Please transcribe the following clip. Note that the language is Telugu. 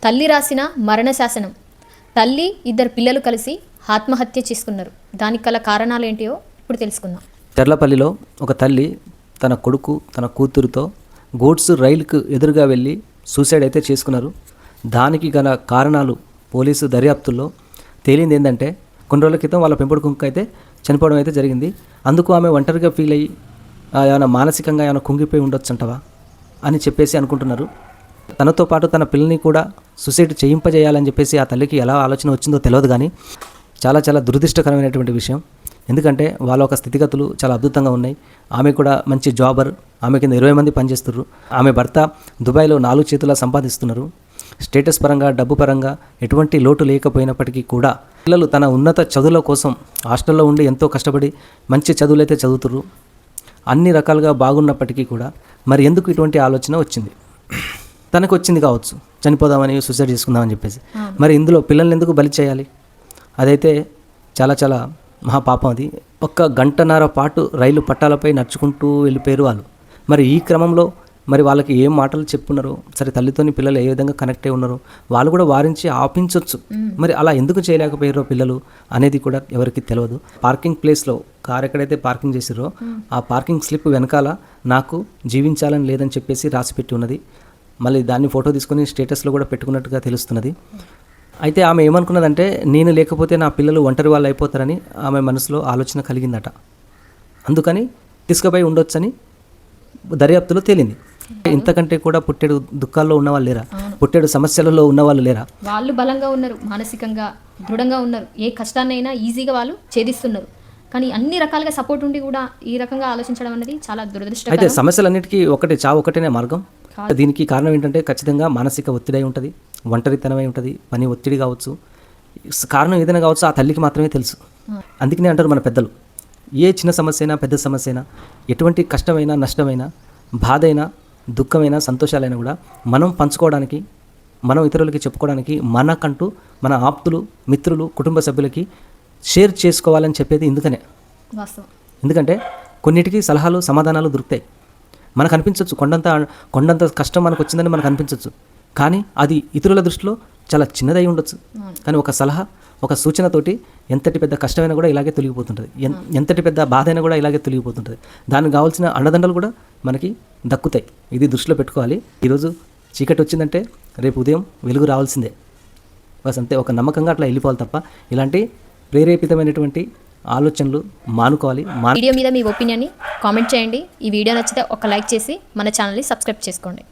తల్లి రాసిన మరణ శాసనం. తల్లి ఇద్దరు పిల్లలు కలిసి ఆత్మహత్య చేసుకున్నారు. దానికి గల కారణాలు ఏంటియో ఇప్పుడు తెలుసుకుందాం. తెర్లపల్లిలో ఒక తల్లి తన కొడుకు తన కూతురుతో గూడ్స్ రైలుకు ఎదురుగా వెళ్ళి సూసైడ్ అయితే చేసుకున్నారు. దానికి గల కారణాలు పోలీసు దర్యాప్తుల్లో తేలింది ఏంటంటే, కొన్ని రోజుల క్రితం వాళ్ళ పెంపుడు కుక్క అయితే చనిపోవడం అయితే జరిగింది. అందుకు ఆమె ఒంటరిగా ఫీల్ అయ్యి ఏమైనా మానసికంగా ఏమైనా కుంగిపోయి ఉండొచ్చు అంటవా అని చెప్పేసి అనుకుంటున్నారు. తనతో పాటు తన పిల్లని కూడా సూసైడ్ చేయింపజేయాలని చెప్పేసి ఆ తల్లికి ఎలా ఆలోచన వచ్చిందో తెలియదు. కానీ చాలా చాలా దురదృష్టకరమైనటువంటి విషయం. ఎందుకంటే వాళ్ళ ఒక స్థితిగతులు చాలా అద్భుతంగా ఉన్నాయి. ఆమె కూడా మంచి జాబర్, ఆమె కింద 20 మంది పనిచేస్తున్నారు. ఆమె భర్త దుబాయ్లో 4 చేతులా సంపాదిస్తున్నారు. స్టేటస్ పరంగా డబ్బు పరంగా ఎటువంటి లోటు లేకపోయినప్పటికీ కూడా పిల్లలు తన ఉన్నత చదువుల కోసం హాస్టల్లో ఉండి ఎంతో కష్టపడి మంచి చదువులు అయితే చదువుతున్నారు. అన్ని రకాలుగా బాగున్నప్పటికీ కూడా మరి ఎందుకు ఇటువంటి ఆలోచన వచ్చింది? తనకు వచ్చింది కావచ్చు, చనిపోదామని సూసైడ్ చేసుకుందామని చెప్పేసి. మరి ఇందులో పిల్లల్ని ఎందుకు బలి చేయాలి? అదైతే చాలా చాలా మహాపాపం. అది 1 గంటన్నర పాటు రైలు పట్టాలపై నడుచుకుంటూ వెళ్ళిపోయారు వాళ్ళు. మరి ఈ క్రమంలో మరి వాళ్ళకి ఏం మాటలు చెప్పున్నారో, సరే తల్లితోని పిల్లలు ఏ విధంగా కనెక్ట్ అయి ఉన్నారో వాళ్ళు కూడా వారించి ఆపించవచ్చు. మరి అలా ఎందుకు చేయలేకపోయారో పిల్లలు అనేది కూడా ఎవరికి తెలియదు. పార్కింగ్ ప్లేస్లో కార్ ఎక్కడైతే పార్కింగ్ చేసిరో ఆ పార్కింగ్ స్లిప్ వెనకాల నాకు జీవించాలని లేదని చెప్పేసి రాసిపెట్టి ఉన్నది. మళ్ళీ దాన్ని ఫోటో తీసుకొని స్టేటస్లో కూడా పెట్టుకున్నట్టుగా తెలుస్తున్నది. అయితే ఆమె ఏమనుకున్నదంటే, నేను లేకపోతే నా పిల్లలు ఒంటరి వాళ్ళు అయిపోతారని ఆమె మనసులో ఆలోచన కలిగిందట. అందుకని తీసుకుపోయి ఉండొచ్చని దర్యాప్తులో తేలింది. ఇంతకంటే కూడా పుట్టెడు దుఃఖాల్లో ఉన్నవాళ్ళు లేరా? పుట్టెడు సమస్యలలో ఉన్నవాళ్ళు లేరా? వాళ్ళు బలంగా ఉన్నారు, మానసికంగా దృఢంగా ఉన్నారు. ఏ కష్టాన్నైనా ఈజీగా వాళ్ళు ఛేదిస్తున్నారు. కానీ అన్ని రకాలుగా సపోర్ట్ ఉండి కూడా ఈ రకంగా ఆలోచించడం అనేది చాలా దురదృష్టకరం. అయితే సమస్యలన్నిటికీ చావు ఒకటేనే మార్గం. దీనికి కారణం ఏంటంటే ఖచ్చితంగా మానసిక ఒత్తిడి ఉంటుంది, ఒంటరితనమై ఉంటుంది, పని ఒత్తిడి కావచ్చు, కారణం ఏదైనా కావచ్చు, ఆ తల్లికి మాత్రమే తెలుసు. అందుకనే అంటారు మన పెద్దలు, ఏ చిన్న సమస్య అయినా పెద్ద సమస్య అయినా, ఎటువంటి కష్టమైనా నష్టమైనా, బాధ అయినా దుఃఖమైనా సంతోషాలైనా కూడా మనం పంచుకోవడానికి, మనం ఇతరులకి చెప్పుకోవడానికి, మనకంటూ మన ఆప్తులు మిత్రులు కుటుంబ సభ్యులకి షేర్ చేసుకోవాలని చెప్పేది ఇందుకనే. ఎందుకంటే కొన్నిటికి సలహాలు సమాధానాలు దొరుకుతాయి. మనకు అనిపించవచ్చు కొండంత కష్టం మనకు వచ్చిందని మనకు అనిపించవచ్చు. కానీ అది ఇతరుల దృష్టిలో చాలా చిన్నదై ఉండొచ్చు. కానీ ఒక సలహా, ఒక సూచనతోటి ఎంతటి పెద్ద కష్టమైనా కూడా ఇలాగే తొలగిపోతుంటుంది, ఎంతటి పెద్ద బాధ అయినా కూడా ఇలాగే తొలగిపోతుంటుంది. దానికి కావాల్సిన అండదండలు కూడా మనకి దక్కుతాయి. ఇది దృష్టిలో పెట్టుకోవాలి. ఈరోజు చీకటి వచ్చిందంటే రేపు ఉదయం వెలుగు రావాల్సిందే. బస్ అంతే, ఒక నమ్మకంగా అట్లా వెళ్ళిపోవాలి తప్ప ఇలాంటి ప్రేరేపితమైనటువంటి ఆలోచనలు మానుకోవాలి. వీడియో మీద మీ ఒపీనియన్ని కామెంట్ చేయండి. ఈ వీడియో నచ్చితే ఒక లైక్ చేసి మన ఛానల్ని సబ్స్క్రైబ్ చేసుకోండి.